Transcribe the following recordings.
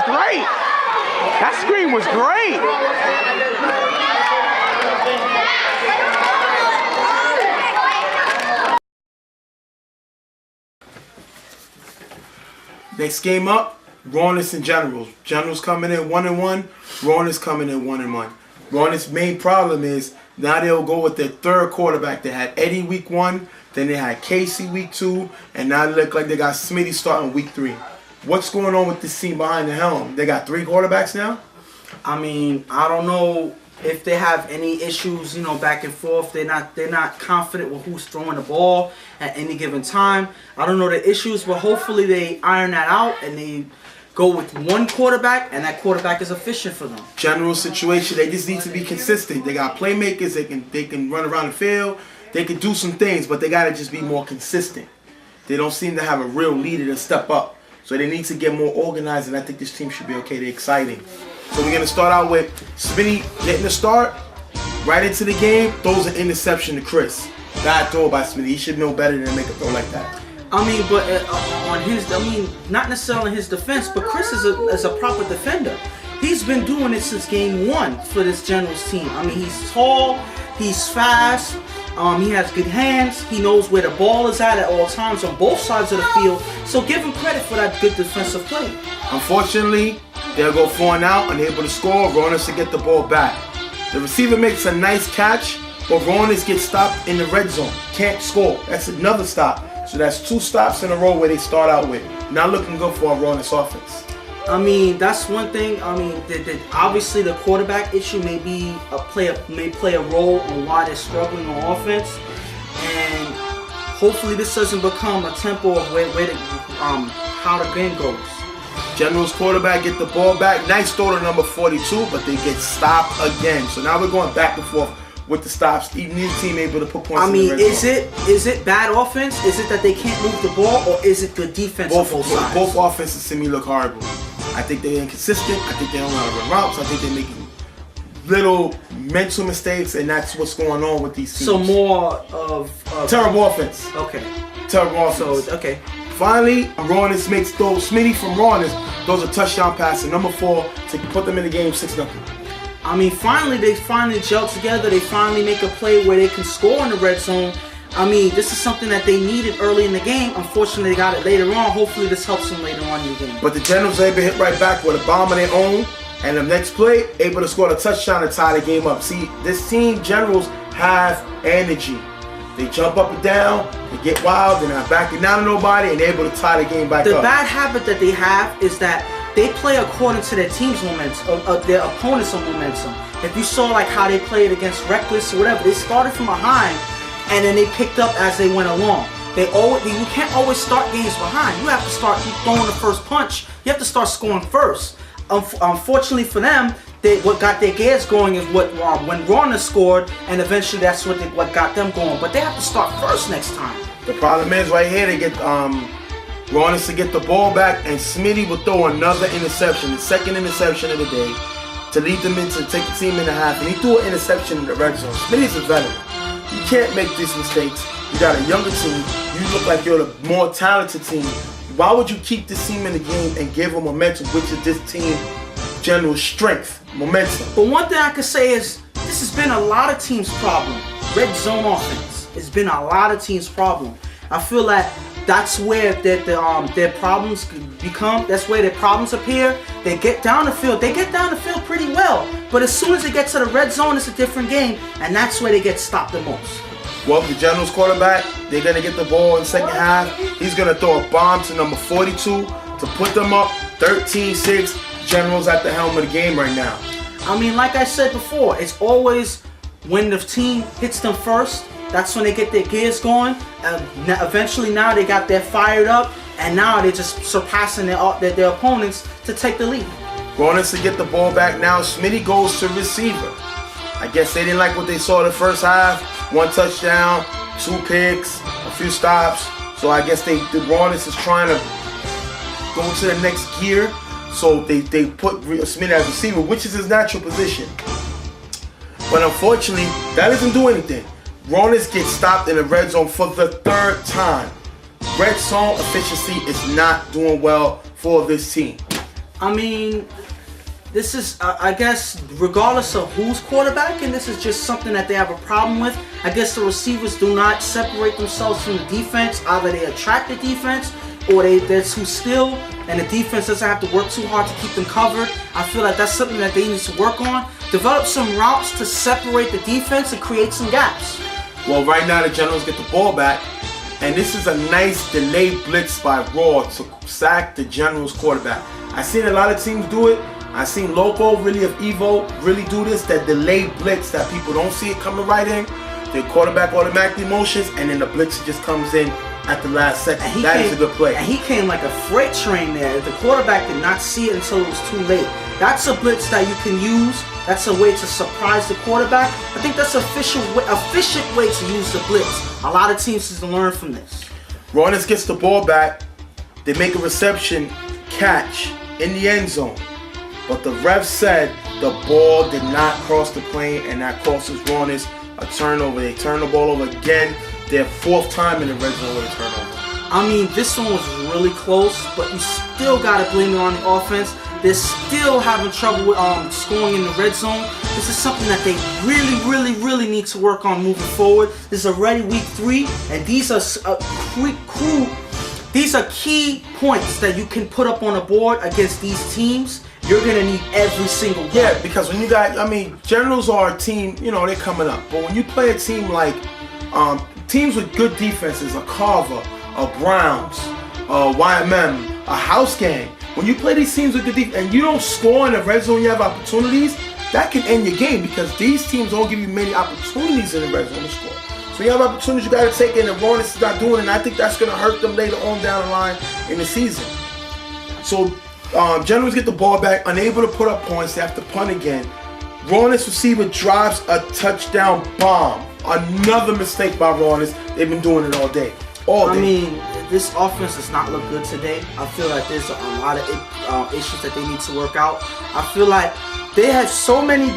great. That screen was great. Next game up, Rawness and Generals. Generals coming in 1-1. Rawness coming in 1-1. Rawness' main problem is now they'll go with their third quarterback. They had Eddie week 1, then they had Casey week 2, and now they look like they got Smitty starting week 3. What's going on with this team behind the helm? They got 3 quarterbacks now? I mean, I don't know if they have any issues, back and forth. They're not confident with who's throwing the ball at any given time. I don't know the issues, but hopefully they iron that out and they go with one quarterback, and that quarterback is efficient for them. General situation, they just need to be consistent. They got playmakers, they can run around the field, they can do some things, but they got to just be more consistent. They don't seem to have a real leader to step up. So they need to get more organized, and I think this team should be okay. They're exciting. So we're going to start out with Smitty getting the start. Right into the game, throws an interception to Chris. Bad throw by Smitty. He should know better than to make a throw like that. I mean, but not necessarily his defense, but Chris is a proper defender. He's been doing it since game 1 for this Generals team. I mean, he's tall, he's fast, he has good hands, he knows where the ball is at all times on both sides of the field. So give him credit for that good defensive play. Unfortunately, they'll go 4 and out, unable to score. Rawness to get the ball back. The receiver makes a nice catch, but Rawness gets stopped in the red zone. Can't score. That's another stop. So that's 2 stops in a row where they start out with. Not looking good for a Rawness offense. I mean, that's one thing. I mean, obviously the quarterback issue may play a role on why they're struggling on offense, and hopefully this doesn't become a tempo of how the game goes. Generals quarterback get the ball back. Nice throw to number 42, but they get stopped again. So now we're going back and forth with the stops. Neither team able to put points. I mean, in the red zone. is it bad offense? Is it that they can't move the ball, or is it the defense? Both offenses to me look horrible. I think they're inconsistent. I think they don't know how to run routes. I think they're making little mental mistakes, and that's what's going on with these teams. So more of terrible offense. Okay. Terrible offense. So okay. Finally, Rawness makes Smitty from Rawness throws a touchdown pass to number 4 to put them in the game 6-0. I mean, they finally gel together. They finally make a play where they can score in the red zone. I mean, this is something that they needed early in the game. Unfortunately, they got it later on. Hopefully, this helps them later on in the game. But the Generals are able to hit right back with a bomb of their own. And the next play, able to score a touchdown to tie the game up. See, this team, Generals, have energy. They jump up and down, they get wild, they're not backing down to nobody, and they're able to tie the game back up. The bad habit that they have is that they play according to their team's momentum, their opponent's momentum. If you saw like how they played against Reckless or whatever, they started from behind, and then they picked up as they went along. You can't always start games behind. You have to start throwing the first punch. You have to start scoring first. Unfortunately for them, what got their gears going is when Rawness scored, and eventually that's what got them going. But they have to start first next time. The problem is right here, they get Rawness to get the ball back, and Smitty will throw another interception, the second interception of the day, to lead them into take the team in the half. And he threw an interception in the red zone. Smitty's a veteran. You can't make these mistakes. You got a younger team. You look like you're the more talented team. Why would you keep this team in the game and give them momentum, which is this team general strength, momentum? But one thing I could say is this has been a lot of teams' problem. Red zone offense. It's been a lot of teams' problem. I feel like that's where their problems become. That's where their problems appear. They get down the field. They get down the field pretty well. But as soon as they get to the red zone, it's a different game, and that's where they get stopped the most. Well, the Generals quarterback, they're going to get the ball in the second half. He's going to throw a bomb to number 42 to put them up 13-6. Generals at the helm of the game right now. I mean, like I said before, it's always when the team hits them first, that's when they get their gears going. Eventually now they got that fired up, and now they're just surpassing their opponents to take the lead. Rawness to get the ball back now. Smitty goes to receiver. I guess they didn't like what they saw the first half. 1 touchdown, 2 picks, a few stops. So I guess the Rawness is trying to go to the next gear. So they put Smitty as receiver, which is his natural position. But unfortunately, that doesn't do anything. Rawness gets stopped in the red zone for the 3rd time. Red zone efficiency is not doing well for this team. I mean, this is, I guess, regardless of who's quarterback, and this is just something that they have a problem with. I guess the receivers do not separate themselves from the defense. Either they attract the defense, or they're too still, and the defense doesn't have to work too hard to keep them covered. I feel like that's something that they need to work on. Develop some routes to separate the defense and create some gaps. Well, right now the Generals get the ball back, and this is a nice delayed blitz by Raw to sack the Generals quarterback. I've seen a lot of teams do it. I've seen Loco, really, of Evo, really do this, that delayed blitz that people don't see it coming right in. The quarterback automatically motions, and then the blitz just comes in at the last second. That is a good play. And he came like a freight train there. The quarterback did not see it until it was too late. That's a blitz that you can use. That's a way to surprise the quarterback. I think that's an efficient way to use the blitz. A lot of teams need to learn from this. Rollins gets the ball back. They make a reception catch in the end zone. But the ref said the ball did not cross the plane, and that costs Rollins a turnover. They turn the ball over again. Their fourth time in the red zone with a turnover. I mean, this one was really close, but you still got to blame it on the offense. They're still having trouble with scoring in the red zone. This is something that they really need to work on moving forward. This is already week 3, and these are key points that you can put up on a board against these teams. You're going to need every single one. Yeah, because when you got, Generals are a team, they're coming up. But when you play a team like teams with good defenses, a Carver, a Browns, a YMM, a House Gang, when you play these teams with good defense and you don't score in the red zone, you have opportunities, that can end your game because these teams don't give you many opportunities in the red zone to score. So you have opportunities you got to take in, and Rollins is not doing it, and I think that's going to hurt them later on down the line in the season. So Generals get the ball back, unable to put up points, they have to punt again. Rollins receiver drives a touchdown bomb. Another mistake by Rollins. They've been doing it all day. I mean, this offense does not look good today. I feel like there's a lot of issues that they need to work out. I feel like they have so many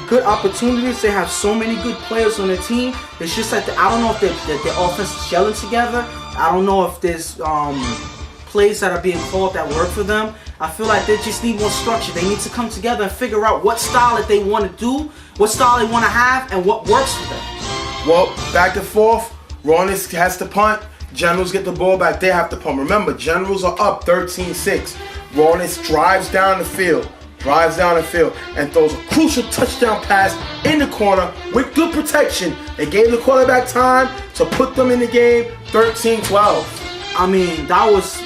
good opportunities. They have so many good players on their team. It's just like I don't know if their offense is gelling together. I don't know if there's plays that are being called that work for them. I feel like they just need more structure. They need to come together and figure out what style that they want to do, what style they want to have, and what works for them. Well, back and forth. Rollins has to punt. Generals get the ball back. They have to punt. Remember, Generals are up 13-6. Rollins drives down the field, and throws a crucial touchdown pass in the corner with good protection. They gave the quarterback time to put them in the game, 13-12. I mean, that was...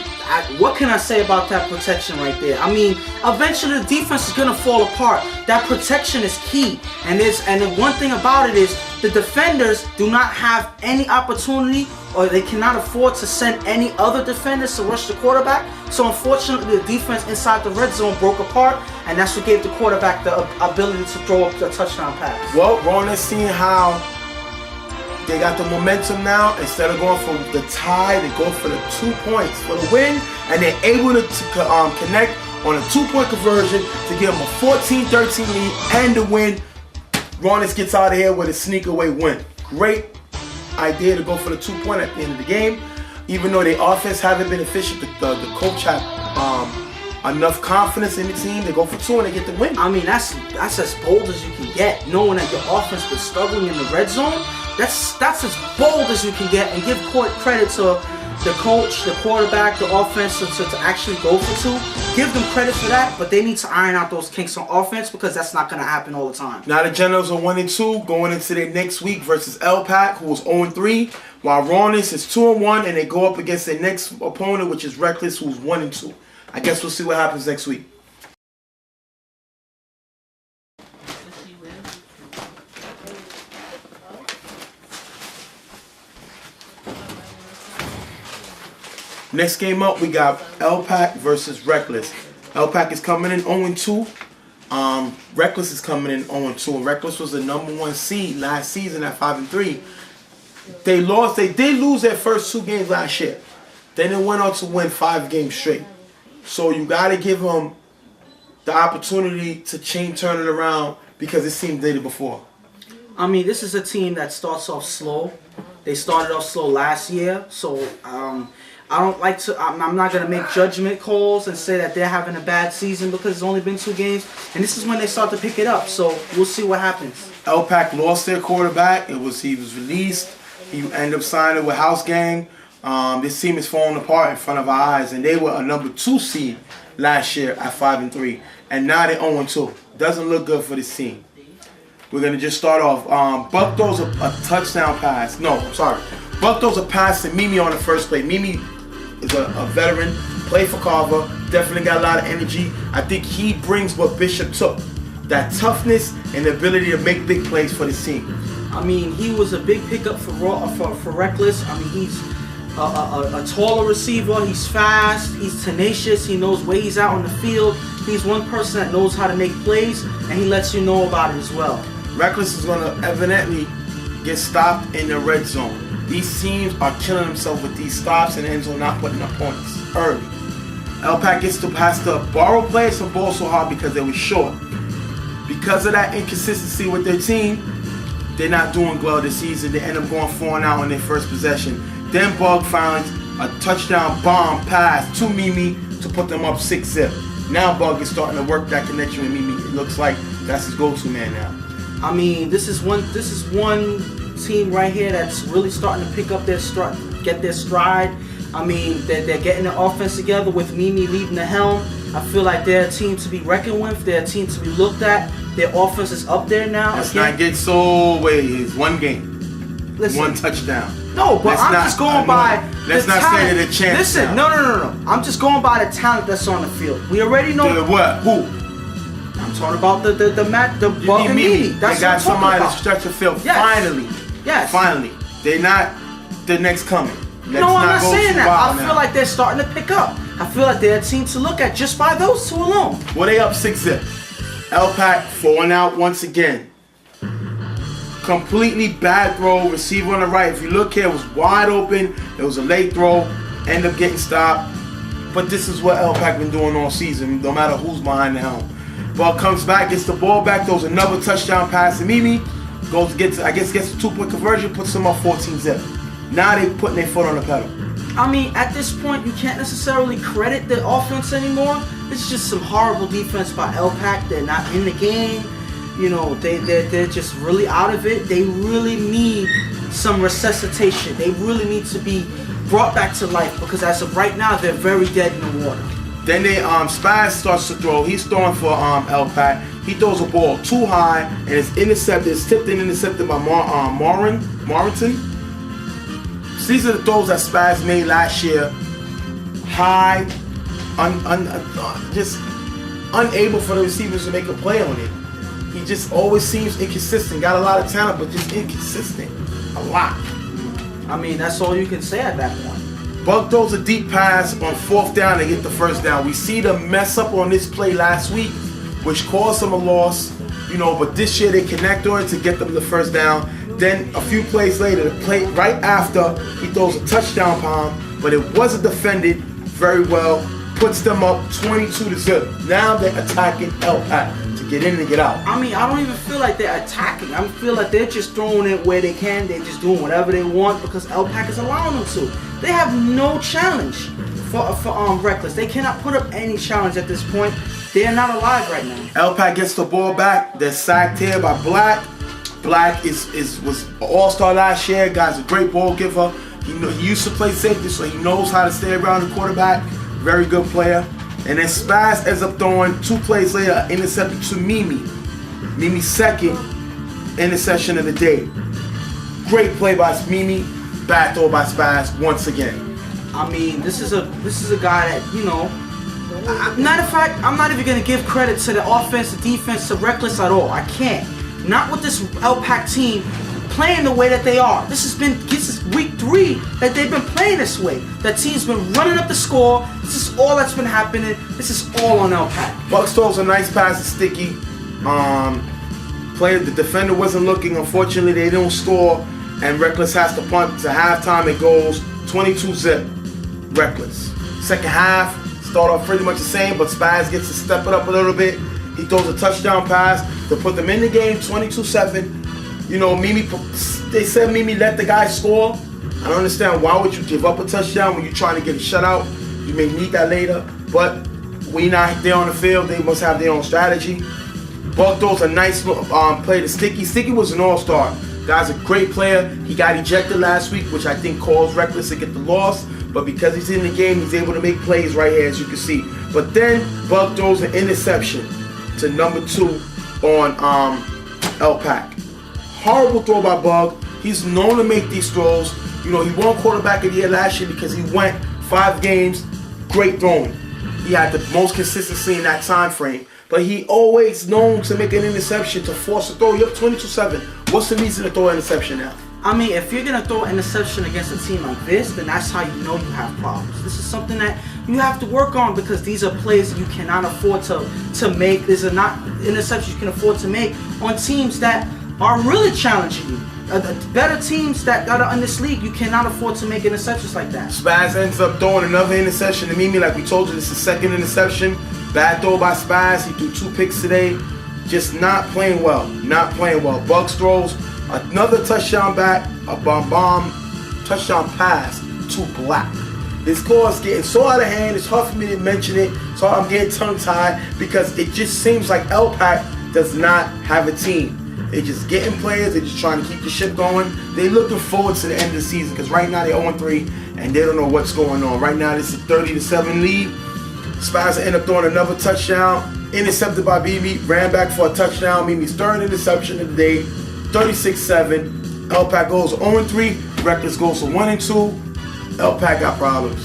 what can I say about that protection right there? I mean, eventually the defense is going to fall apart. That protection is key. And the one thing about it is the defenders do not have any opportunity, or they cannot afford to send any other defenders to rush the quarterback. So unfortunately, the defense inside the red zone broke apart, and that's what gave the quarterback the ability to throw up the touchdown pass. Well, Rollins seeing how they got the momentum now. Instead of going for the tie, they go for the 2 points for the win, and they're able to connect on a 2-point conversion to give them a 14-13 lead and the win. Rollins gets out of here with a sneak away win. Great idea to go for the 2-point at the end of the game. Even though the offense haven't been efficient, the coach had enough confidence in the team. They go for 2 and they get the win. I mean, that's as bold as you can get, knowing that your offense is struggling in the red zone. That's as bold as you can get, and give credit to the coach, the quarterback, the offense to actually go for 2. Give them credit for that, but they need to iron out those kinks on offense because that's not going to happen all the time. Now the Generals are 1-2 going into their next week versus LPAC, who was 0-3, while Rollins is 2-1, and they go up against their next opponent, which is Reckless, who's 1-2. I guess we'll see what happens next week. Next game up, we got LPAC versus Reckless. LPAC is coming in 0-2. Reckless is coming in 0-2. Reckless was the #1 seed last season at 5-3. They did lose their first 2 games last year. Then they went on to win 5 games straight. So you got to give them the opportunity to turn it around because it seemed they did before. I mean, this is a team that starts off slow. They started off slow last year, so I don't like to. I'm not gonna make judgment calls and say that they're having a bad season because it's only been 2 games, and this is when they start to pick it up. So we'll see what happens. LPAC lost their quarterback. He was released. He ended up signing with House Gang. This team is falling apart in front of our eyes, and they were a number 2 seed last year at 5-3, and now they're 0-2. Doesn't look good for this team. We're gonna just start off. Buck throws a touchdown pass. No, I'm sorry. Buck throws a pass to Mimi on the first play. Mimi is a veteran, played for Carver, definitely got a lot of energy. I think he brings what Bishop took, that toughness and the ability to make big plays for this team. I mean, he was a big pickup for Reckless. I mean, he's a taller receiver. He's fast. He's tenacious. He knows where he's out on the field. He's one person that knows how to make plays, and he lets you know about it as well. Reckless is going to evidently get stopped in the red zone. These teams are killing themselves with these stops and the end zone not putting up points early. LPAC has to borrow players from ball so hard because they were short. Because of that inconsistency with their team, they're not doing well this season. They end up going 4-out on their first possession. Then Bug finds a touchdown bomb pass to Mimi to put them up 6-0. Now Bug is starting to work that connection with Mimi. It looks like that's his go-to man now. I mean, this is one team right here that's really starting to pick up get their stride. I mean, they're getting the offense together with Mimi leading the helm. I feel like they're a team to be reckoned with. They're a team to be looked at. Their offense is up there now. Let's not get so way. It's 1 game, listen, 1 touchdown. No, but I'm just going by let's not say that a chance. Listen, no. I'm just going by the talent that's on the field. We already know. What? Who? I'm talking about the Bug and Mimi. They got somebody to stretch the field. Yes. Finally. Yes. Finally. They're not the next coming. No, I'm not saying that. I feel like they're starting to pick up. I feel like they're a team to look at just by those 2 alone. Well, they up 6-0. LPAC 4-out once again. Completely bad throw. Receiver on the right. If you look here, it was wide open. It was a late throw. End up getting stopped. But this is what LPAC been doing all season, no matter who's behind the helm. Ball comes back, gets the ball back, throws another touchdown pass to Mimi. Gets the 2-point conversion, puts them up 14-0. Now they putting their foot on the pedal. I mean, at this point, you can't necessarily credit the offense anymore. It's just some horrible defense by LPAC. They're not in the game. You know, they're just really out of it. They really need some resuscitation. They really need to be brought back to life because as of right now, they're very dead in the water. Then Spaz starts to throw. He's throwing for LPAC. He throws a ball too high and it's intercepted. It's tipped and intercepted by Marrington. So these are the throws that Spaz made last year. High, just unable for the receivers to make a play on it. He just always seems inconsistent. Got a lot of talent, but just inconsistent. A lot. I mean, that's all you can say at that point. Buck throws a deep pass on 4th down to get the 1st down. We see the mess up on this play last week, which caused them a loss, but this year they connect on it to get them the 1st down. Then a few plays later, the play right after, he throws a touchdown bomb, but it wasn't defended very well, puts them up 22-0. Now they're attacking LPAC to get in and get out. I mean, I don't even feel like they're attacking. I feel like they're just throwing it where they can. They're just doing whatever they want because LPAC is allowing them to. They have no challenge for Reckless. They cannot put up any challenge at this point. They are not alive right now. LPAC gets the ball back. They're sacked here by Black. Black was an all-star last year. Guy's a great ball giver. He used to play safety, so he knows how to stay around the quarterback. Very good player. And then Spaz ends up throwing 2 plays later, intercepted to Mimi. Mimi's 2nd interception of the day. Great play by Mimi. Bad throw by Spaz once again. I mean, this is a guy that, matter of fact, I'm not even going to give credit to the offense, the defense, to Reckless at all. I can't. Not with this LPAC team playing the way that they are. This is week 3 that they've been playing this way. That team's been running up the score. This is all that's been happening. This is all on LPAC. Bucks throws a nice pass to Sticky. The defender wasn't looking. Unfortunately, they don't score. And Reckless has to punt to halftime. It goes 22-0. Reckless. Second half, start off pretty much the same, but Spaz gets to step it up a little bit. He throws a touchdown pass to put them in the game, 22-7. Mimi, they said Mimi let the guy score. I don't understand why would you give up a touchdown when you're trying to get a shutout. You may need that later, but we not there on the field. They must have their own strategy. Buck throws a nice play to Sticky. Sticky was an all-star. Guy's a great player. He got ejected last week, which I think caused Reckless to get the loss. But because he's in the game, he's able to make plays right here, as you can see. But then Buck throws an interception to number 2 on LPAC. Horrible throw by Bug. He's known to make these throws. You know, he won quarterback of the year last year because he went 5 games, great throwing. He had the most consistency in that time frame. But he always known to make an interception, to force a throw. You're up 22-7. What's the reason to throw an interception now? I mean, if you're going to throw an interception against a team like this, then that's how you know you have problems. This is something that you have to work on because these are plays that you cannot afford to make. These are not interceptions you can afford to make on teams that are really challenging you. Better teams that are in this league, you cannot afford to make interceptions like that. Spaz ends up throwing another interception to Mimi. Like we told you, this is the second interception. Bad throw by Spaz. He threw 2 picks today. Just not playing well. Not playing well. Bucks throws another touchdown back, a bomb touchdown pass to Black. This score is getting so out of hand. It's hard for me to mention it, so I'm getting tongue-tied because it just seems like LPAC does not have a team. They're just getting players. They're just trying to keep the ship going. They're looking forward to the end of the season because right now they're 0-3 and they don't know what's going on. Right now this is a 30-7 lead. Spaz end up throwing another touchdown. Intercepted by Mimi. Ran back for a touchdown. Mimi's 3rd interception of the day. 36-7. LPAC goes 0-3. Reckless goes to 1-2. LPAC got problems.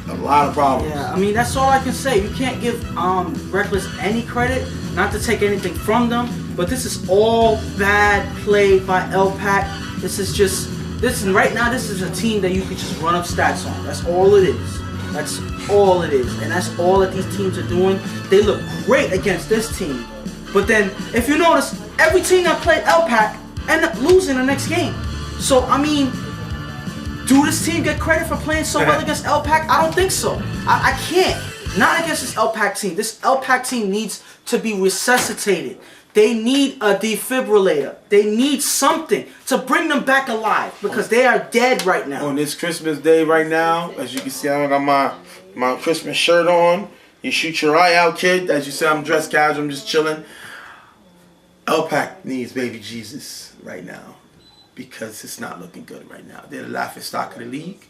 A lot of problems. Yeah, I mean, that's all I can say. You can't give Reckless any credit, not to take anything from them, but this is all bad play by LPAC. Right now, this is a team that you could just run up stats on. That's all it is. That's all it is. And that's all that these teams are doing. They look great against this team. But then, if you notice, every team that played LPAC ended up losing the next game. So, I mean, do this team get credit for playing so well against LPAC? I don't think so. I can't. Not against this LPAC team. This LPAC team needs to be resuscitated. They need a defibrillator. They need something to bring them back alive because they are dead right now. On this Christmas day right now, as you can see, I got my Christmas shirt on. You shoot your eye out, kid. As you see, I'm dressed casual. I'm just chilling. LPAC needs baby Jesus right now because it's not looking good right now. They're the laughing stock of the league.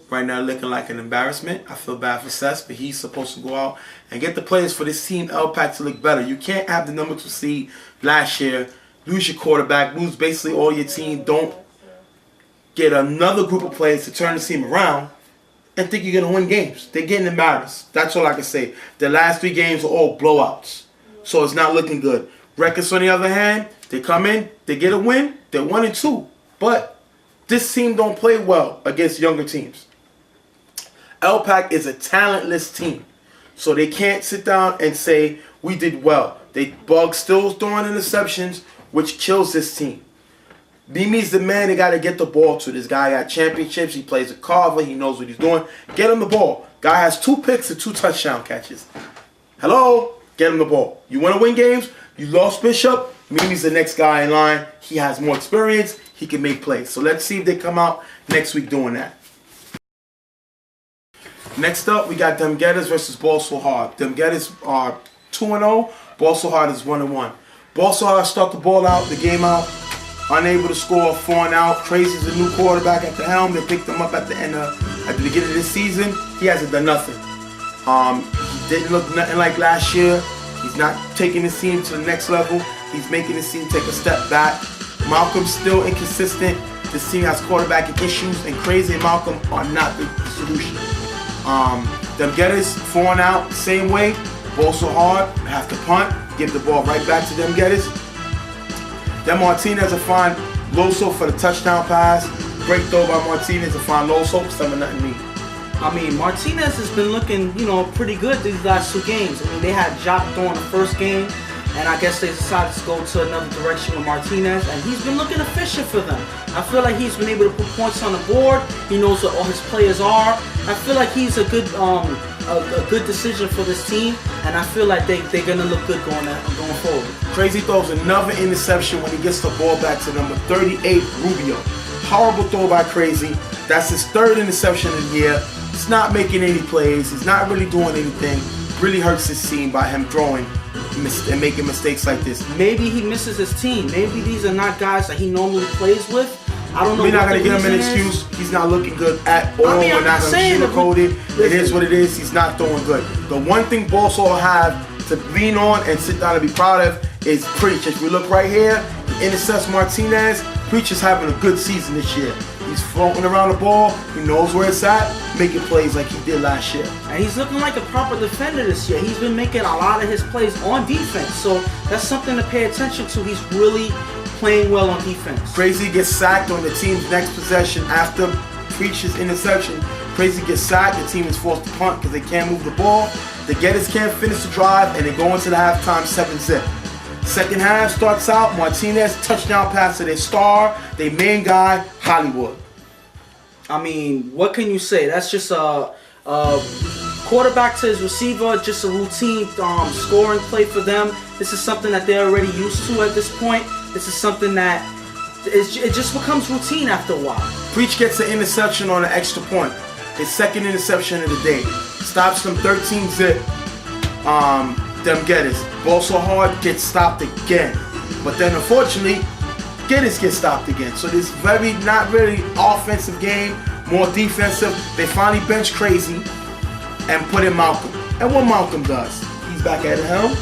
Right now looking like an embarrassment. I feel bad for Sess, but he's supposed to go out and get the players for this team, LPAC, to look better. You can't have the number 2 seed last year, lose your quarterback, lose basically all your team, don't get another group of players to turn the team around and think you're going to win games. They're getting embarrassed. That's all I can say. The last 3 games are all blowouts. So it's not looking good. Records, on the other hand, they come in, they get a win, they're 1-2. But this team don't play well against younger teams. LPAC is a talentless team. So they can't sit down and say, we did well. Bug still throwing interceptions, which kills this team. Mimi's the man they got to get the ball to. This guy got championships. He plays a Carver. He knows what he's doing. Get him the ball. Guy has 2 picks and 2 touchdown catches. Hello? Get him the ball. You want to win games? You lost Bishop. Mimi's the next guy in line. He has more experience. He can make plays. So let's see if they come out next week doing that. Next up, we got Them Getters versus Ball So Hard. Them Getters are 2-0. Ball So Hard is 1-1. Ball So Hard start the ball out, the game out. Unable to score, 4-out. Crazy's the new quarterback at the helm. They picked him up at the beginning of this season. He hasn't done nothing. He didn't look nothing like last year. He's not taking his team to the next level. He's making his team take a step back. Malcolm's still inconsistent. This team has quarterbacking issues, and Crazy and Malcolm are not the solution. Them Getters, 4-out, same way. Ball So Hard, have to punt, give the ball right back to Them Getters. Then Martinez will find Loso for the touchdown pass. Great throw by Martinez to find Loso, 7-0 lead. I mean, Martinez has been looking, pretty good these last 2 games. I mean, they had Jock throwing the first game, and I guess they decided to go to another direction with Martinez, and he's been looking efficient for them. I feel like he's been able to put points on the board. He knows what all his players are. I feel like he's a good decision for this team, and I feel like they're gonna look good going forward. Crazy throws another interception when he gets the ball back to number 38, Rubio. Horrible throw by Crazy. That's his third interception of the year. He's not making any plays. He's not really doing anything. Really hurts his team by him throwing and making mistakes like this. Maybe he misses his team. Maybe these are not guys that he normally plays with. I don't know. We're not going to give him an excuse. He's not looking good at all. I mean, We're not going to sugarcoat it. It is what it is. He's not throwing good. The one thing Bosa will have to lean on and sit down and be proud of is Preach. If you look right here, he intercepts Martinez. Preach is having a good season this year. He's floating around the ball. He knows where it's at, making plays like he did last year. And he's looking like a proper defender this year. He's been making a lot of his plays on defense. So that's something to pay attention to. He's really playing well on defense. Crazy gets sacked on the team's next possession after Preach's interception. Crazy gets sacked. The team is forced to punt because they can't move the ball. The Getters can't finish the drive, and they go into the halftime 7-zip. Second half starts out, Martinez touchdown pass to their star, their main guy, Hollywood. I mean, what can you say? That's just a quarterback to his receiver, just a routine scoring play for them. This is something that they're already used to at this point. This is something that it just becomes routine after a while. Preach gets an interception on an extra point. His second interception of the day. Stops them 13-zip. Them Getters. Ball so hard, gets stopped again. But then unfortunately, Getters get stopped again. So this very, not really offensive game, more defensive. They finally bench Crazy and put in Malcolm. And what Malcolm does, he's back at the helm.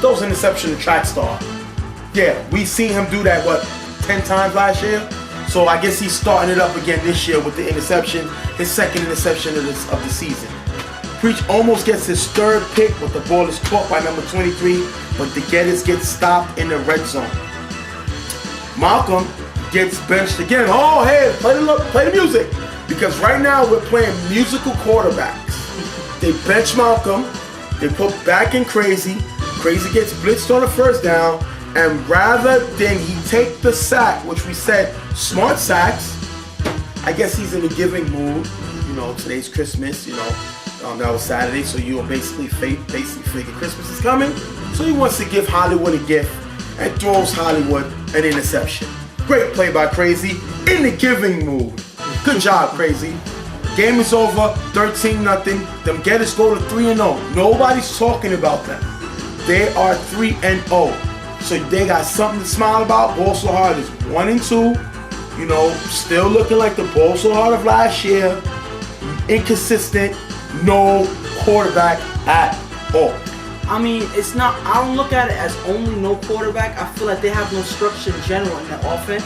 Those interception to track star. Yeah, we seen him do that, 10 times last year? So I guess he's starting it up again this year with the interception, his second interception of the season. Preach almost gets his third pick, but the ball is caught by number 23, but the Getters get stopped in the red zone. Malcolm gets benched again. Oh, hey, play the music. Because right now we're playing musical quarterbacks. They bench Malcolm, they put back in Crazy. Crazy gets blitzed on the first down, and rather than he take the sack, which we said, smart sacks, I guess he's in a giving mood. You know, today's Christmas, that was Saturday, so you will basically figure Christmas is coming. So he wants to give Hollywood a gift and throws Hollywood an interception. Great play by Crazy, in the giving mood. Good job, Crazy. Game is over, 13-0. Them Getters go to 3-0. Nobody's talking about them. They are 3-0. So they got something to smile about. Ball so hard is 1-2. Still looking like the ball so hard of last year. Inconsistent. No quarterback at all. I mean, it's not. I don't look at it as only no quarterback. I feel like they have no structure in general in their offense.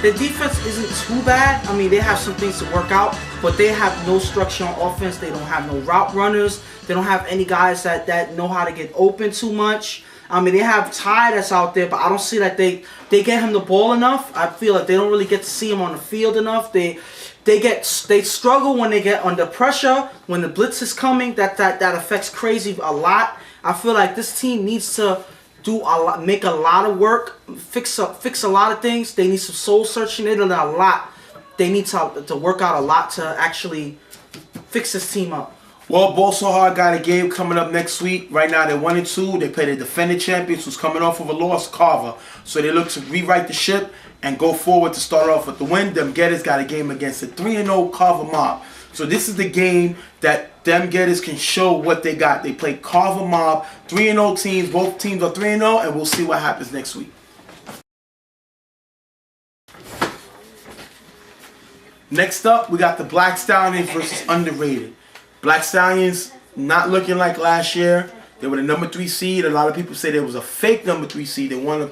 Their defense isn't too bad. I mean, they have some things to work out, but they have no structure on offense. They don't have no route runners. They don't have any guys that know how to get open too much. I mean, they have Ty that's out there, but I don't see that they get him the ball enough. I feel like they don't really get to see him on the field enough. They struggle when they get under pressure, when the blitz is coming. That affects Crazy a lot. I feel like this team needs to make a lot of work, fix a lot of things. They need some soul searching. They need a lot. They need to work out a lot to actually fix this team up. Well, Ball So Hard got a game coming up next week. Right now they're 1-2. They play the defending champions who's coming off of a loss, Carver. So they look to rewrite the ship and go forward to start off with the win. Them Getters got a game against the 3-0 Carver Mob. So this is the game that them Getters can show what they got. They play Carver Mob, 3-0 teams. Both teams are 3-0, and we'll see what happens next week. Next up, we got the Black Stallions versus Underrated. Black Stallions not looking like last year. They were the number 3 seed. A lot of people say there was a fake number 3 seed. They won,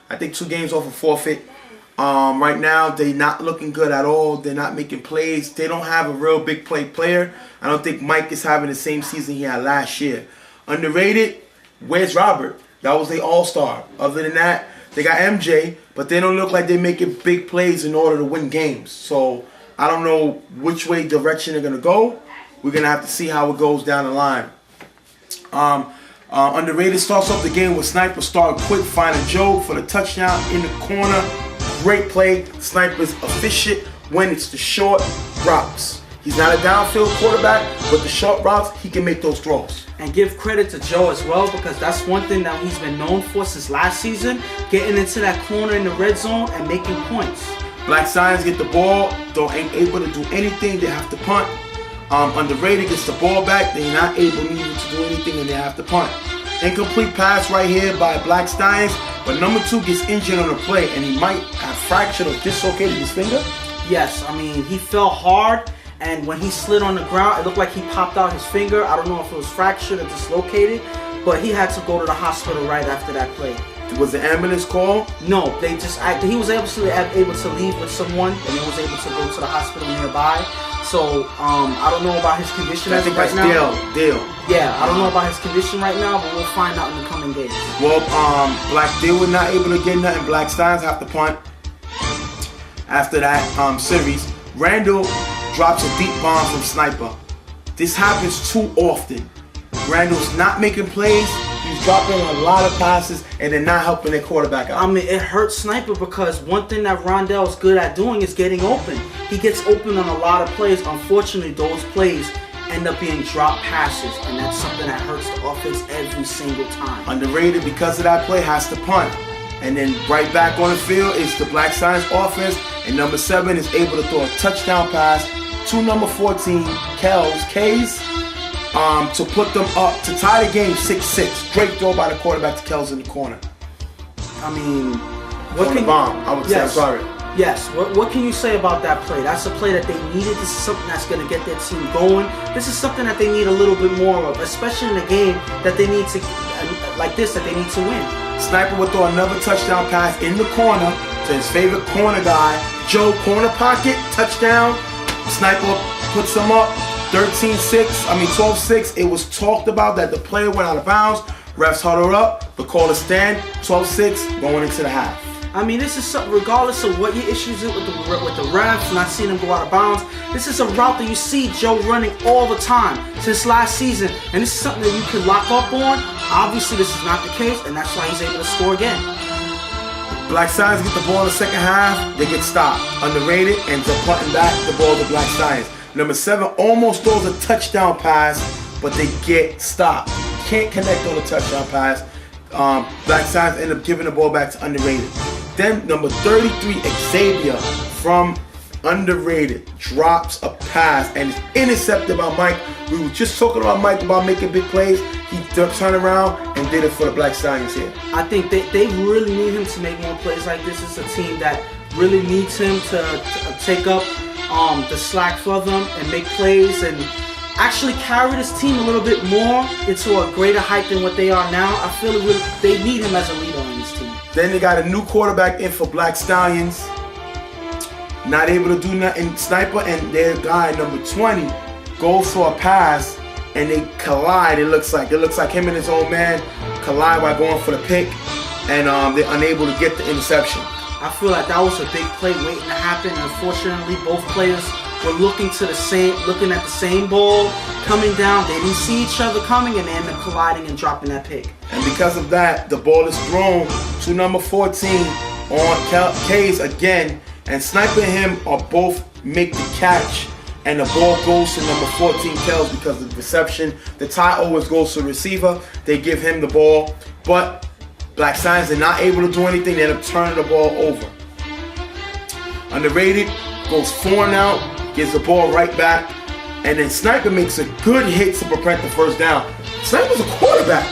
I think 2 games off a forfeit. Right now, they're not looking good at all. They're not making plays. They don't have a real big player. I don't think Mike is having the same season he had last year. Underrated, where's Robert? That was their all-star. Other than that, they got MJ, but they don't look like they're making big plays in order to win games. So I don't know which direction they're going to go. We're going to have to see how it goes down the line. Underrated starts off the game with Sniper start quick, finding Joe for the touchdown in the corner. Great play. Sniper's efficient when it's the short routes. He's not a downfield quarterback, but the short routes, he can make those throws. And give credit to Joe as well, because that's one thing that he's been known for since last season, getting into that corner in the red zone and making points. Black Science get the ball, ain't able to do anything, they have to punt. Underrated gets the ball back, they're not able to do anything and they have to punt. Incomplete pass right here by Black Science, but number 2 gets injured on the play and he might have fractured or dislocated his finger. Yes, I mean, he fell hard, and when he slid on the ground, it looked like he popped out his finger. I don't know if it was fractured or dislocated, but he had to go to the hospital right after that play. Was the ambulance called? No, he was able to leave with someone, and he was able to go to the hospital nearby. So, I don't know about his condition as of right now. Dale. Yeah, I don't know about his condition right now, but we'll find out in the coming days. Well, Black Dale was not able to get nothing. Black Steins have to punt. After that series, Randall drops a deep bomb from Sniper. This happens too often. Randall's not making plays. He's dropping a lot of passes and they're not helping their quarterback out. I mean, it hurts Sniper because one thing that Rondell is good at doing is getting open. He gets open on a lot of plays. Unfortunately, those plays end up being drop passes, and that's something that hurts the offense every single time. Underrated because of that play, has to punt. And then right back on the field is the Black Science offense, and number 7 is able to throw a touchdown pass to number 14, K's, to put them up, to tie the game 6-6. Great throw by the quarterback to Kells in the corner. I mean, on the bomb, I would say, I'm sorry. Yes, what can you say about that play? That's a play that they needed. This is something that's going to get their team going. This is something that they need a little bit more of, especially in a game that they need to, like this, that they need to win. Sniper would throw another touchdown pass in the corner to his favorite corner guy, Joe, corner pocket, touchdown. Sniper puts him up, 12-6. It was talked about that the player went out of bounds. Refs huddled up, the call to stand, 12-6, going into the half. I mean, this is something, regardless of what your issues is with the refs, not seeing them go out of bounds, this is a route that you see Joe running all the time since last season, and this is something that you can lock up on. Obviously, this is not the case, and that's why he's able to score again. Black Science get the ball in the second half, they get stopped. Underrated, ends up punting back the ball to Black Science. Number 7 almost throws a touchdown pass, but they get stopped. Can't connect on the touchdown pass. Black Science end up giving the ball back to Underrated. Then number 33, Xavier from Underrated drops a pass and is intercepted by Mike. We were just talking about Mike about making big plays. He turned around and did it for the Black Science here. I think they really need him to make more plays like this. It's a team that really needs him to take up the slack for them and make plays and actually carry this team a little bit more into a greater height than what they are now. I feel they need him as a leader on this team. Then they got a new quarterback in for Black Stallions. Not able to do nothing. Sniper and their guy, number 20, goes for a pass and they collide. It looks like him and his old man collide by going for the pick, and they're unable to get the interception. I feel like that was a big play waiting to happen. Unfortunately, both players were looking at the same ball coming down. They didn't see each other coming, and they ended up colliding and dropping that pick. And because of that, the ball is thrown to number 14 on K's again, and Sniper and him are both make the catch, and the ball goes to number 14 Kells because of the reception. The tie always goes to the receiver. They give him the ball, but Black Science are not able to do anything. They end up turning the ball over. Underrated goes 4 out, gives the ball right back, and then Sniper makes a good hit to prevent the first down. Sniper's a quarterback.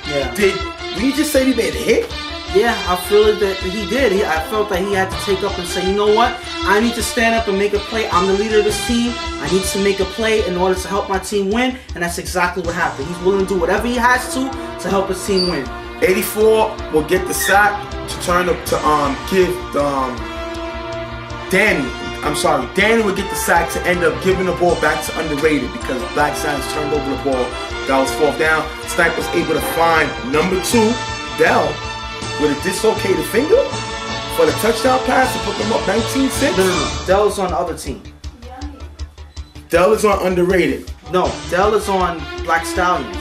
Yeah. Did we just say he made a hit? Yeah, I feel that he did. I felt that he had to take up and say, you know what? I need to stand up and make a play. I'm the leader of this team. I need to make a play in order to help my team win, and that's exactly what happened. He's willing to do whatever he has to help his team win. 84 will get the sack to turn up to give Danny. Danny would get the sack to end up giving the ball back to Underrated because Black Science turned over the ball. That was 4th down. Sniper's able to find number 2, Dell, with a dislocated finger for the touchdown pass to put them up 19-6. No. Dell's on the other team. Dell is on Underrated. No, Dell is on Black Stallions.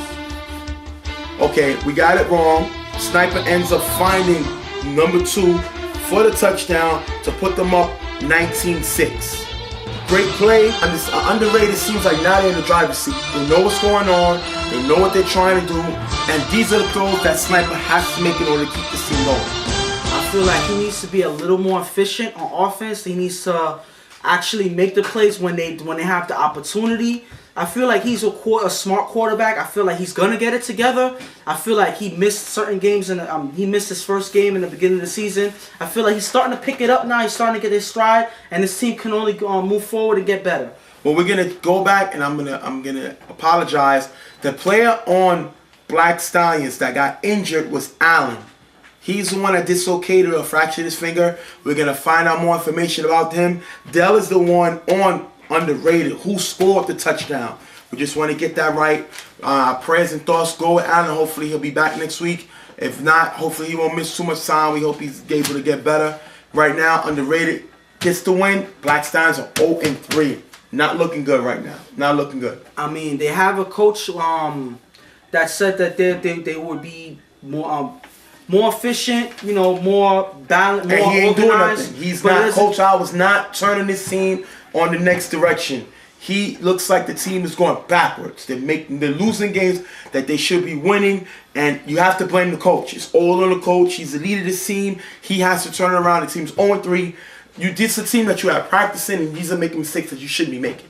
Okay, we got it wrong. Sniper ends up finding number 2 for the touchdown to put them up 19-6. Great play. And this underrated seems like now they're in the driver's seat. They know what's going on. They know what they're trying to do. And these are the throws that Sniper has to make in order to keep this team going. I feel like he needs to be a little more efficient on offense. He needs to actually make the plays when they have the opportunity. I feel like he's a smart quarterback. I feel like he's gonna get it together. I feel like he missed certain games and he missed his first game in the beginning of the season. I feel like he's starting to pick it up now. He's starting to get his stride, and this team can only move forward and get better. Well, we're gonna go back, and I'm gonna apologize. The player on Black Stallions that got injured was Allen. He's the one that dislocated or fractured his finger. We're gonna find out more information about him. Dell is the one on Underrated who scored the touchdown. We just want to get that right. Prayers and thoughts go with Allen. Hopefully he'll be back next week. If not, hopefully he won't miss too much time. We hope he's able to get better. Right now, Underrated gets the win. Black Steins are 0-3. Not looking good right now. Not looking good. I mean, they have a coach that said that they would be more efficient, you know, more balanced, more he ain't organized. doing nothing. He's not. Coach Al was not turning this team on the next direction. He looks like the team is going backwards. They're losing games that they should be winning, and you have to blame the coach. It's all on the coach. He's the leader of this team. He has to turn it around. The team's 0-3. This is a team that you have practicing, and these are making mistakes that you shouldn't be making.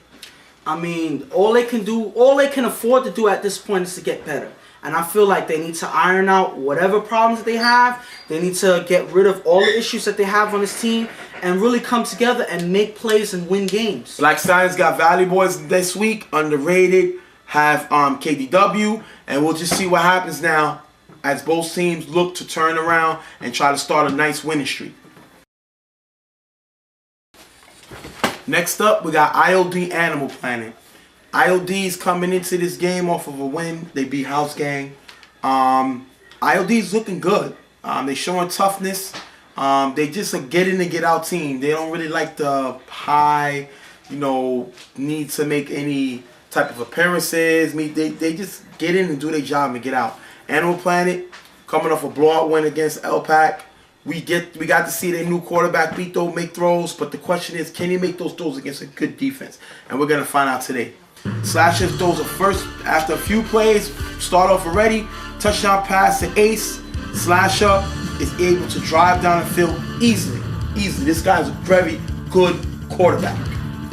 I mean, all they can afford to do at this point is to get better. And I feel like they need to iron out whatever problems they have. They need to get rid of all the issues that they have on this team and really come together and make plays and win games. Black Stallions got Valley Boys this week. Underrated have KDW. And we'll just see what happens now as both teams look to turn around and try to start a nice winning streak. Next up, we got IOD Animal Planet. IOD's coming into this game off of a win. They beat House Gang. IOD's looking good. They showing toughness. They just a get in and get out team. They don't really like the high, need to make any type of appearances. They just get in and do their job and get out. Animal Planet coming off a blowout win against LPAC. We got to see their new quarterback Pito make throws, but the question is, can he make those throws against a good defense? And we're gonna find out today. Slasher throws a first after a few plays, start off already, touchdown pass to Ace. Slasher is able to drive down the field easily. This guy's a very good quarterback.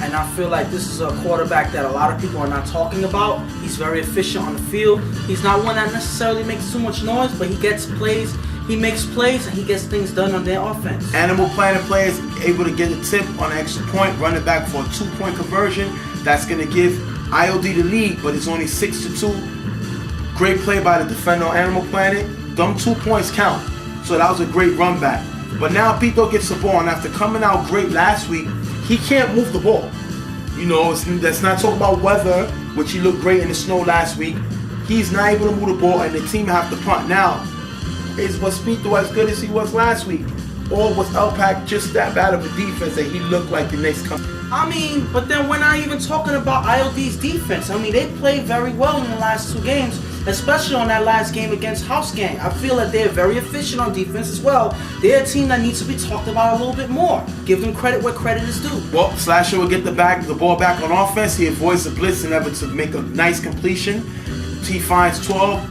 And I feel like this is a quarterback that a lot of people are not talking about. He's very efficient on the field. He's not one that necessarily makes too much noise, but he gets plays. He makes plays and he gets things done on their offense. Animal Planet players able to get a tip on an extra point, running back for a 2-point conversion. That's going to give IOD the lead, but it's only 6-2. Great play by the defender on Animal Planet. Them 2 points count. So that was a great run back. But now Pito gets the ball, and after coming out great last week, he can't move the ball. Let's not talk about weather, which he looked great in the snow last week. He's not able to move the ball, and the team have to punt. Now, was Pito as good as he was last week? Or was LPAC just that bad of a defense that he looked like the next company? I mean, but then we're not even talking about IOD's defense. I mean, they played very well in the last 2 games, especially on that last game against House Gang. I feel that they're very efficient on defense as well. They're a team that needs to be talked about a little bit more. Give them credit where credit is due. Well, Slasher will get the ball back on offense. He avoids the blitz and able to make a nice completion. He finds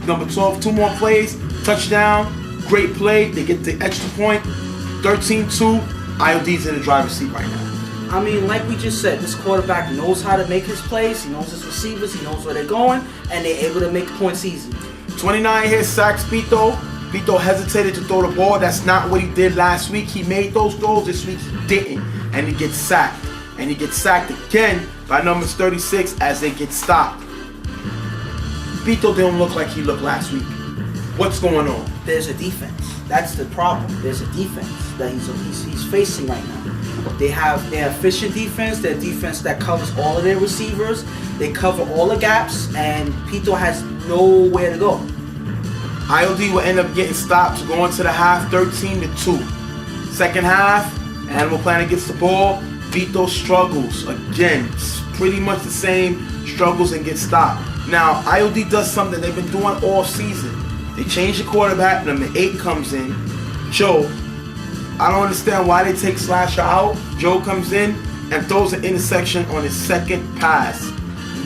number 12, 2 more plays, touchdown, great play. They get the extra point, 13-2. IOD's in the driver's seat right now. I mean, like we just said, this quarterback knows how to make his plays. He knows his receivers. He knows where they're going, and they're able to make points easy. 29 hit sacks Pito. Pito hesitated to throw the ball. That's not what he did last week. He made those throws. This week he didn't, and he gets sacked. And he gets sacked again by numbers 36 as they get stopped. Pito didn't look like he looked last week. What's going on? There's a defense. That's the problem. There's a defense that he's facing right now. They have their efficient defense, their defense that covers all of their receivers. They cover all the gaps, and Pito has nowhere to go. IOD will end up getting stopped to go into the half, 13-2. Second half, Animal Planet gets the ball. Pito struggles again. It's pretty much the same, struggles and gets stopped. Now, IOD does something they've been doing all season. They change the quarterback. Number 8 comes in, Joe. I don't understand why they take Slasher out. Joe comes in. and throws an interception on his second pass.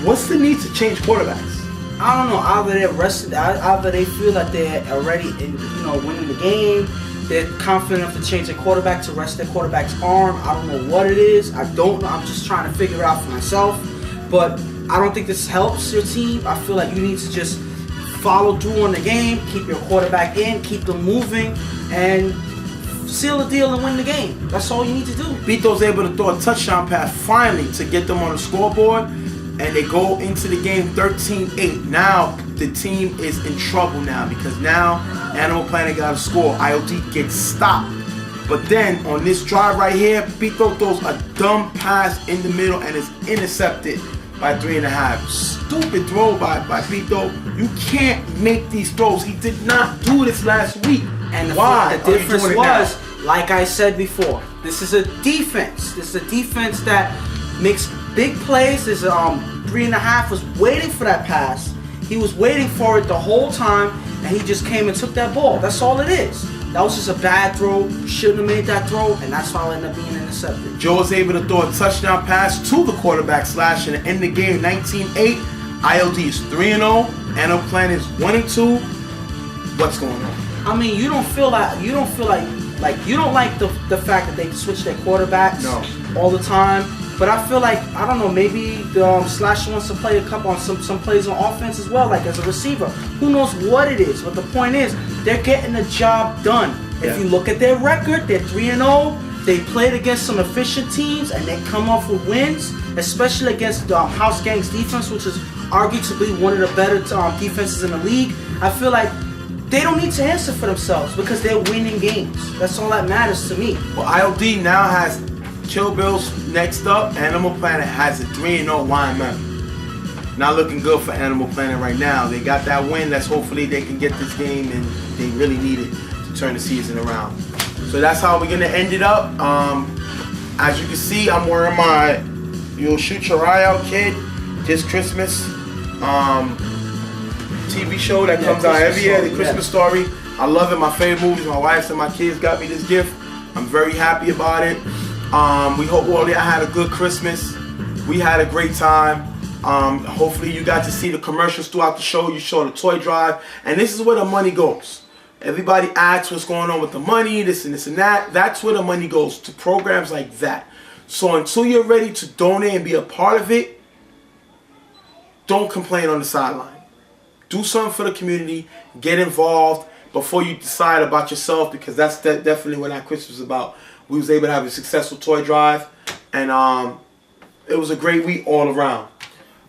What's the need to change quarterbacks? I don't know. Either they're rested, either they feel that they're already winning the game. They're confident enough to change their quarterback to rest their quarterback's arm. I don't know what it is. I don't know. I'm just trying to figure it out for myself. But I don't think this helps your team. I feel like you need to just follow through on the game, keep your quarterback in, keep them moving, and seal the deal and win the game. That's all you need to do. Bito's able to throw a touchdown pass finally to get them on the scoreboard, and they go into the game 13-8. Now the team is in trouble now because now Animal Planet got to score. IOD gets stopped. But then on this drive right here, Bito throws a dumb pass in the middle and is intercepted by 3.5. Stupid throw by Bito. You can't make these throws. He did not do this last week. And why? The difference was, like I said before, this is a defense. This is a defense that makes big plays. This 3.5 was waiting for that pass. He was waiting for it the whole time, and he just came and took that ball. That's all it is. That was just a bad throw. Shouldn't have made that throw, and that's why it ended up being intercepted. Joe was able to throw a touchdown pass to the quarterback slash and end the game 19-8. ILD is 3-0. Animal Planet is 1-2. What's going on? I mean, you don't like the fact that they switch their quarterbacks all the time. But I feel like, I don't know, maybe the Slash wants to play a couple on some plays on offense as well, like as a receiver. Who knows what it is? But the point is, they're getting the job done. Yeah. If you look at their record, they're 3-0. They played against some efficient teams, and they come off with wins, especially against House Gang's defense, which is arguably one of the better defenses in the league. I feel like they don't need to answer for themselves because they're winning games. That's all that matters to me. Well, ILD now has Chill Bills next up. Animal Planet has a 3-0 YMM. Not looking good for Animal Planet right now. They got that win. That's hopefully they can get this game, and they really need it to turn the season around. So that's how we're gonna end it up. As you can see, I'm wearing my "You'll Shoot Your Eye Out, Kid" this Christmas TV show that comes out every year. The Christmas Story. I love it. My favorite movies. My wife and my kids got me this gift. I'm very happy about it. We hope all y'all had a good Christmas. We had a great time. Hopefully you got to see the commercials throughout the show. You saw the toy drive. And this is where the money goes. Everybody asks what's going on with the money, this and this and that. That's where the money goes, to programs like that. So until you're ready to donate and be a part of it, don't complain on the sideline. Do something for the community. Get involved before you decide about yourself, because that's definitely what that Christmas was about. We was able to have a successful toy drive, and it was a great week all around.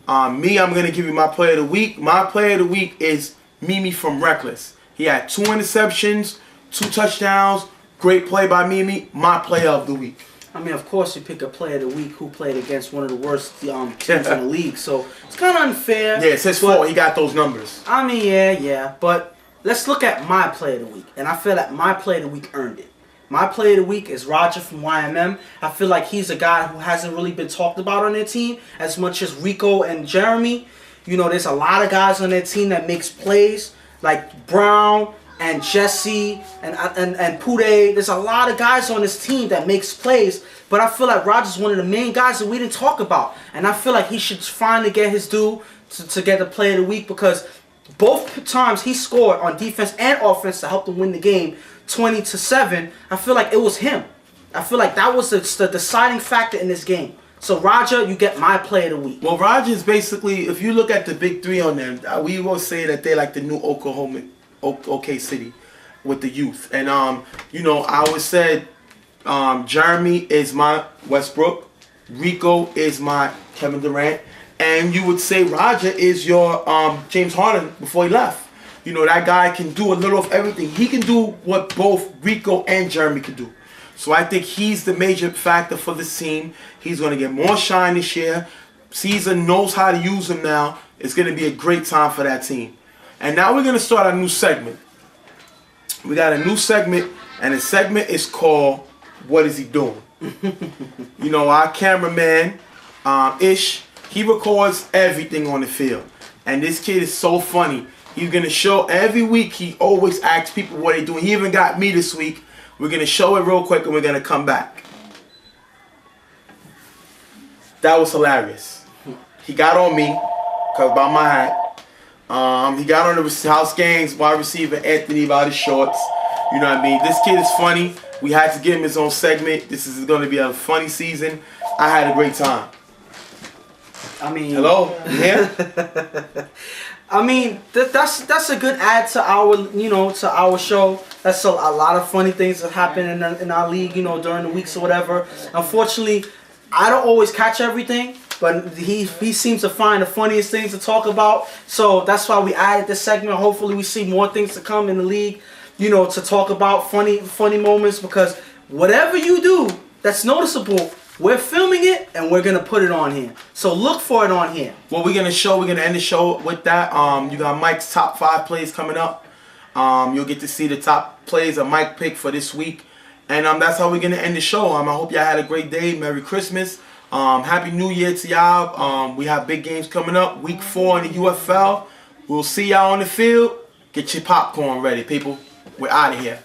I'm going to give you my player of the week. My player of the week is Mimi from Reckless. He had 2 interceptions, 2 touchdowns. Great play by Mimi. My player of the week. I mean, of course, you pick a player of the week who played against one of the worst teams in the league, so it's kind of unfair. Yeah, it's his fault. He got those numbers. I mean, yeah, but let's look at my player of the week, and I feel that my player of the week earned it. My player of the week is Roger from YMM. I feel like he's a guy who hasn't really been talked about on their team as much as Rico and Jeremy. You know, there's a lot of guys on their team that makes plays, like Brown and Jesse and Pude. There's a lot of guys on this team that makes plays, but I feel like Roger's one of the main guys that we didn't talk about. And I feel like he should finally get his due to get the player of the week, because both times he scored on defense and offense to help them win the game 20-7. I feel like it was him. I feel like that was the deciding factor in this game. So Roger, you get my player of the week. Well, Roger is basically, if you look at the big three on them, we always say that they're like the new OK City with the youth. And you know, I always said Jeremy is my Westbrook, Rico is my Kevin Durant, and you would say Roger is your James Harden before he left. You know, that guy can do a little of everything. He can do what both Rico and Jeremy can do. So I think he's the major factor for this team. He's going to get more shine this year. Caesar knows how to use him now. It's going to be a great time for that team. And now we're going to start a new segment. We got a new segment, and the segment is called What Is He Doing? You know, our cameraman, Ish, he records everything on the field. And this kid is so funny. He's going to show every week. He always asks people what they're doing. He even got me this week. We're going to show it real quick, and we're going to come back. That was hilarious. He got on me because about my hat. He got on the House Gangs wide receiver Anthony about his shorts. You know what I mean? This kid is funny. We had to give him his own segment. This is going to be a funny season. I had a great time. I mean, hello, you here? I mean, that's a good add to our, to our show. That's a lot of funny things that happen in our league, during the weeks or whatever. Unfortunately, I don't always catch everything, but he seems to find the funniest things to talk about. So that's why we added this segment. Hopefully, we see more things to come in the league, to talk about funny moments, because whatever you do that's noticeable, we're filming it and we're gonna put it on here. So look for it on here. Well, we're gonna end the show with that. You got Mike's top 5 plays coming up. You'll get to see the top plays that Mike picked for this week. And that's how we're gonna end the show. I hope y'all had a great day. Merry Christmas. Happy New Year to y'all. We have big games coming up. Week 4 in the UFL. We'll see y'all on the field. Get your popcorn ready, people. We're out of here.